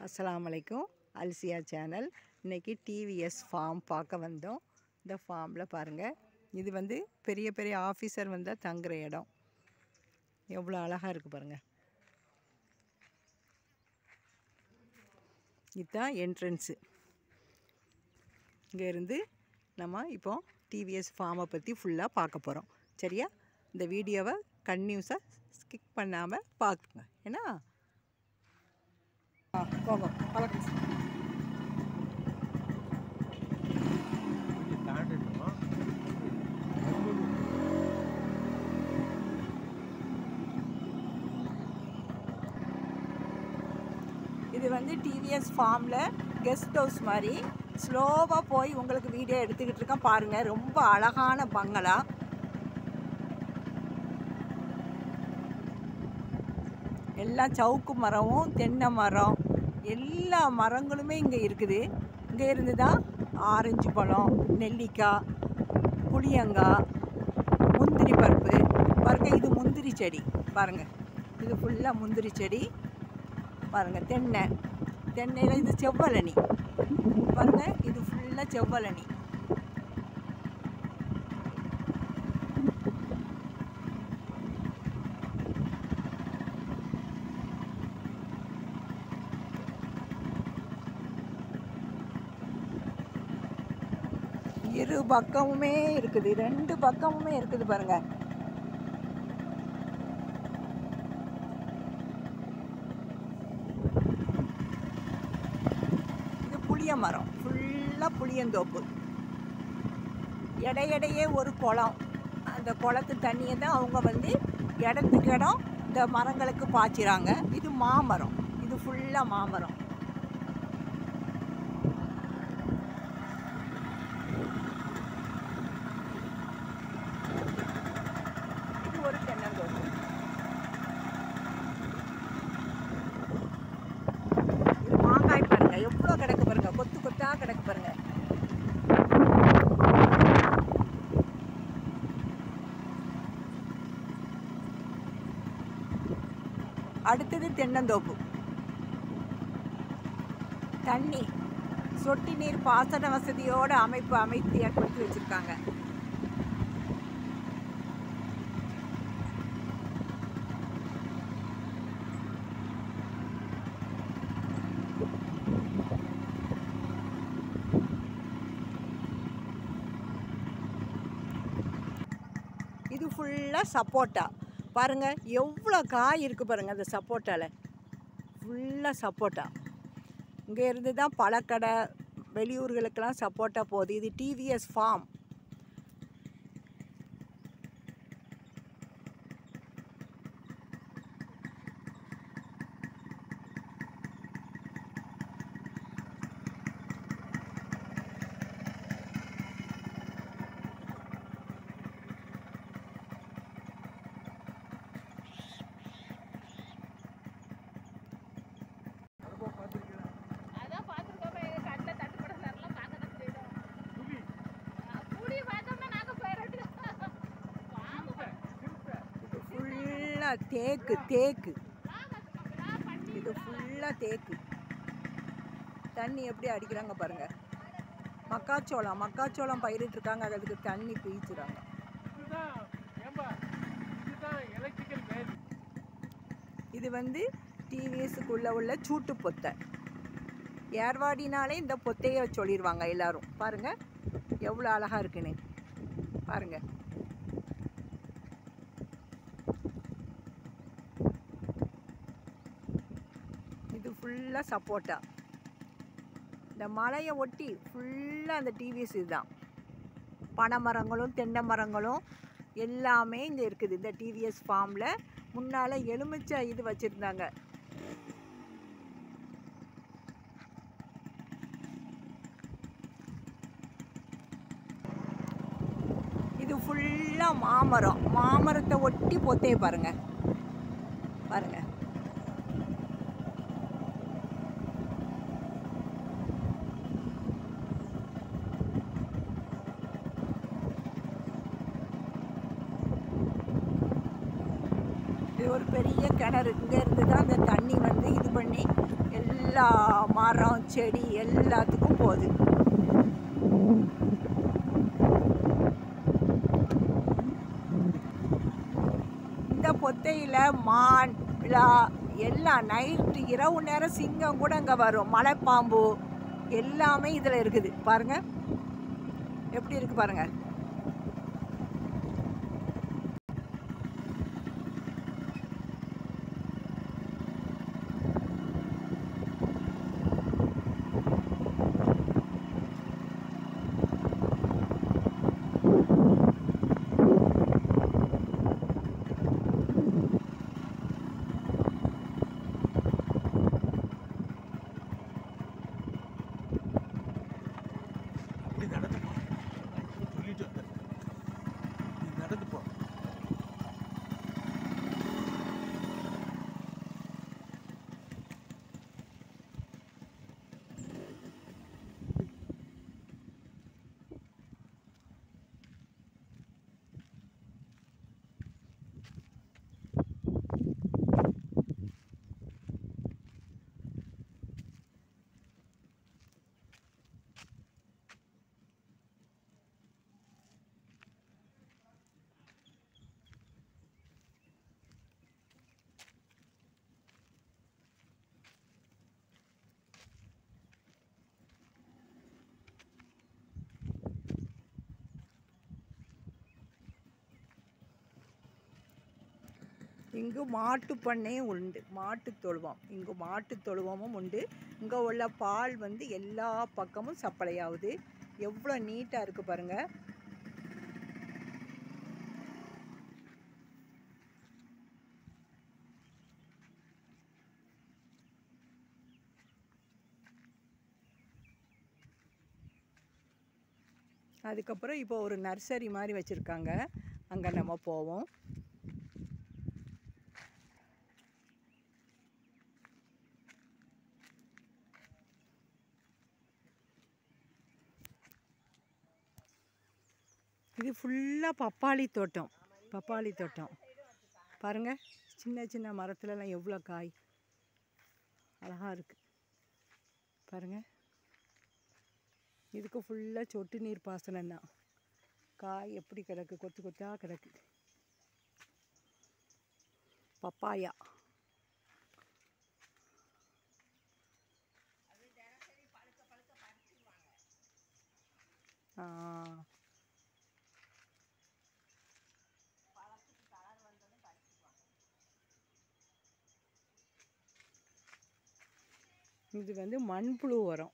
அஸ்ஸலாமு அலைக்கும். அல்சியா சேனல். இன்றைக்கி டிவிஎஸ் ஃபார்ம் பார்க்க வந்தோம். இந்த ஃபார்மில் பாருங்கள், இது வந்து பெரிய பெரிய ஆஃபீஸர் வந்தால் தங்குற இடம். எவ்வளோ அழகாக இருக்குது பாருங்கள். இதுதான் என்ட்ரன்ஸு. இங்கேருந்து நம்ம இப்போ டிவிஎஸ் ஃபார்மை பற்றி ஃபுல்லாக பார்க்க போகிறோம். சரியா? இந்த வீடியோவை கன்டினியூஸாக ஸ்கிப் பண்ணாமல் பார்க்குங்க. ஏன்னா போங்க பழக்கம். இது வந்து டிவிஎஸ் ஃபார்மில் கெஸ்ட் ஹவுஸ் மாதிரி ஸ்லோவாக போய் உங்களுக்கு வீடியோ எடுத்துக்கிட்டு இருக்கேன் பாருங்கள். ரொம்ப அழகான பங்களா. எல்லாம் சவுக்கு மரமும் தென்னை மரம் எல்லா மரங்களுமே இங்கே இருக்குது. இங்கே இருந்து தான் ஆரஞ்சு பழம், நெல்லிக்காய், புளியங்காய், முந்திரி பருப்பு பாருங்கள். இது முந்திரி செடி பாருங்கள். இது ஃபுல்லாக முந்திரி செடி பாருங்கள். தென்னையில் இது செவ்வழனி பாருங்கள். இது ஃபுல்லாக செவ்வழனி. இரு பக்கமுமே இருக்குது, ரெண்டு பக்கமுமே இருக்குது பாருங்க. இது புளிய மரம், ஃபுல்லாக புளியந்தோப்பு. இடையிடையே ஒரு குளம். அந்த குளத்து தண்ணியை தான் அவங்க வந்து இடத்துக்கு இடம் இந்த மரங்களுக்கு பாய்ச்சிறாங்க. இது மாமரம், இது ஃபுல்லாக மாமரம். ஒரு தென்னந்தோப்பு. இது மாங்காய் பாருங்க, எவ்வளோ கிடக்கு பாருங்க. கொத்து கொத்தா கிடக்கு பாருங்க. அடுத்தது தென்னந்தோப்பு. தண்ணி சொட்டு நீர் பாசன வசதியோட அமைத்து ஏற்படுத்தி வச்சிருக்காங்க. இது ஃபுல்லாக சப்போட்டா பாருங்கள். எவ்வளோ காய் இருக்குது பாருங்கள். அந்த சப்போட்டாவில் ஃபுல்லாக சப்போட்டா. இங்கே இருந்து தான் பழக்கடை வெளியூர்களுக்கெல்லாம் சப்போட்டா போகுது. இது டிவிஎஸ் ஃபார்ம். தேக்கு இது ஃபுல்லாக தேக்கு. தண்ணி எப்படி அடிக்கிறாங்க பாருங்க. மக்காச்சோளம் பயிரிட்டுருக்காங்க. அதுக்கு தண்ணி பீச்சுறாங்க. இது வந்து டிவிஎஸ்க்குள்ளே உள்ள சூட்டு பொத்தை. ஏர்வாடினாலே இந்த பொத்தையை சொல்லிடுவாங்க எல்லாரும். பாருங்கள் எவ்வளோ அழகாக இருக்குன்னு பாருங்கள். இது ஃபுல்லாக சப்போட்டா. இந்த மலையை ஒட்டி ஃபுல்லாக அந்த டிவிஎஸ் இதுதான். பனை மரங்களும் தென்னை மரங்களும் எல்லாமே இங்கே இருக்குது. இந்த டிவிஎஸ் ஃபார்மில் முன்னால் எலுமிச்சை இது வச்சுருந்தாங்க. இது ஃபுல்லாக மாமரத்தை ஒட்டி பொத்தையை பாருங்கள். இது ஒரு பெரிய கிணறு. இங்கே இருந்து தான் அந்த தண்ணி வந்து இது பண்ணி எல்லா மரம் செடி எல்லாத்துக்கும் போகுது. இந்த பொத்தையில் மான் விழா எல்லாம் நைட்டு இரவு நேரம் சிங்கம் கூட இங்கே வரும். மலைப்பாம்பு எல்லாமே இதில் இருக்குது. பாருங்கள் எப்படி இருக்குது பாருங்கள். இங்கு மாட்டு பண்ணையும் உண்டு. மாட்டு தொழுவம், இங்கு மாட்டு தொழுவமும் உண்டு. இங்கே உள்ள பால் வந்து எல்லா பக்கமும் சப்ளை ஆகுது. எவ்வளோ நீட்டாக இருக்குது பாருங்கள். அதுக்கப்புறம் இப்போ ஒரு நர்சரி மாதிரி வச்சுருக்காங்க. அங்கே நம்ம போவோம். இது ஃபுல்லாக பப்பாளி தோட்டம். பப்பாளி தோட்டம் பாருங்கள். சின்ன சின்ன மரத்துலலாம் எவ்வளோ காய் அழகாக இருக்குது பாருங்கள். இதுக்கு ஃபுல்லாக சொட்டு நீர் பாசனம் தான். காய் எப்படி கிடக்கு, கொத்து கொத்தாக கிடக்கு. பப்பாயா இது வந்து மண்புழு உரம்.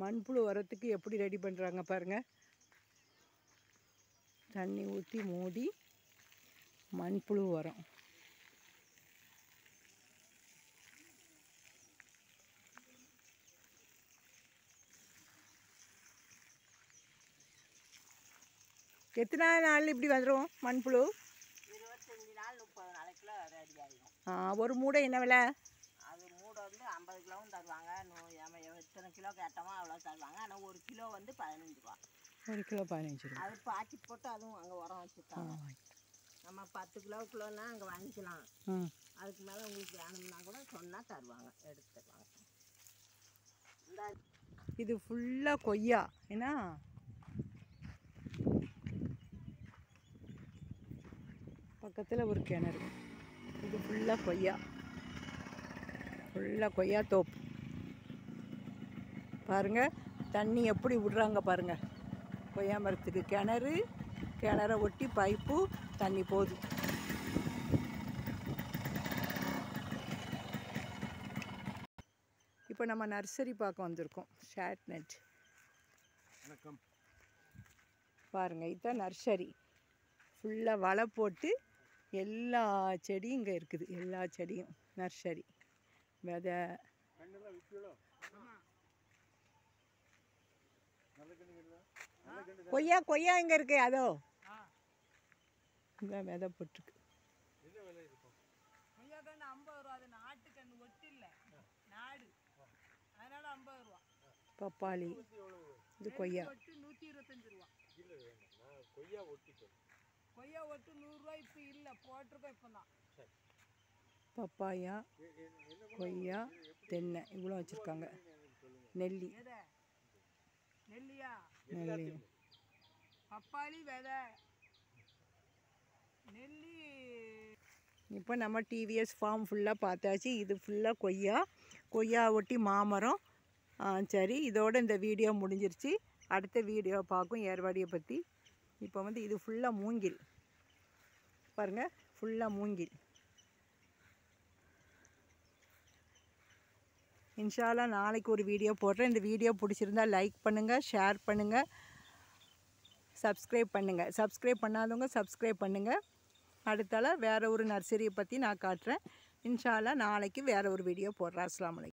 மண்புழு உரத்துக்கு எப்படி ரெடி பண்ணுறாங்க பாருங்கள். தண்ணி ஊற்றி மூடி மண்புழு உரம். எத்தனை நாள் இப்படி வந்துடும் மண்புழு? 25 நாள் 30 நாளைக்குள்ள ரெடி ஆகிடும். ஒரு மூடை என்ன விலை? அது மூடை வந்து 50 கிலோவும் தருவாங்க. எத்தனை கிலோ கேட்டோமோ அவ்வளோ தருவாங்க. ஆனால் 1 கிலோ வந்து 15 ரூபா. 1 கிலோ 15 ரூபா. அது பாக்கெட் போட்டு அதுவும் அங்கே உரம் வச்சுருக்காங்க. நம்ம 10 கிலோக்குள்ளோன்னா அங்கே வாங்கிக்கலாம். அதுக்கு மேலே உங்களுக்கு வேணும்னா கூட சொன்னால் தருவாங்க, எடுத்து தருவாங்க. இது ஃபுல்லாக கொய்யா. ஏன்னா பக்கத்தில் ஒரு கிணறு. இது ஃபுல்லாக கொய்யா. ஃபுல்லாக கொய்யா தோப்பு பாருங்கள். தண்ணி எப்படி விடுறாங்க பாருங்கள். கொய்யா மரத்துக்கு கிணற ஒட்டி பைப்பு தண்ணி போகுது. இப்போ நம்ம நர்சரி பார்க்க வந்திருக்கோம். ஷேட் நெட் பாருங்கள். இதுதான் நர்சரி. ஃபுல்லாக வலை போட்டு எல்லா செடியும் இங்கே இருக்குது. எல்லா செடியும் நர்சரி. விதை கொய்யா இங்கே இருக்கு. அதோ இந்த விதை போட்டுருக்கு. கொய்யா கன்று 50 ரூபா. அது நாட்டு கன்று ஒட்டு இல்லை, நாடு. அதனால 50 ரூபா. பப்பாளி. இது கொய்யா 125 ரூபா. கொய்யா ஒட்டு 100 ரூபா. இப்போ இல்லை, போட்டிருக்கோம் இப்போ தான். பப்பாயா, கொய்யா, தென்னை இவ்வளோ வச்சுருக்காங்க. நெல்லி, நெல்லி, பப்பாளி விதை, நெல்லி. இப்போ நம்ம டிவிஎஸ் ஃபார்ம் ஃபுல்லாக பார்த்தாச்சு. இது ஃபுல்லாக கொய்யா ஒட்டி மாமரம். சரி, இதோட இந்த வீடியோ முடிஞ்சிருச்சு. அடுத்த வீடியோ பார்க்கும் ஏர்வாடியை பற்றி. இப்போ வந்து இது ஃபுல்லாக மூங்கில் பாருங்கள், ஃபுல்லாக மூங்கில். இன்ஷா அல்லாஹ் நாளைக்கு ஒரு வீடியோ போடுறேன். இந்த வீடியோ பிடிச்சிருந்தா லைக் பண்ணுங்கள், ஷேர் பண்ணுங்கள், சப்ஸ்கிரைப் பண்ணுங்கள். சப்ஸ்கிரைப் பண்ணாதவங்க சப்ஸ்கிரைப் பண்ணுங்கள். அடுத்தால வேறு ஒரு நர்சரியை பற்றி நான் காட்டுறேன். இன்ஷா அல்லாஹ் நாளைக்கு வேறு ஒரு வீடியோ போடுறேன். அஸ்ஸலாமு அலைக்கும்.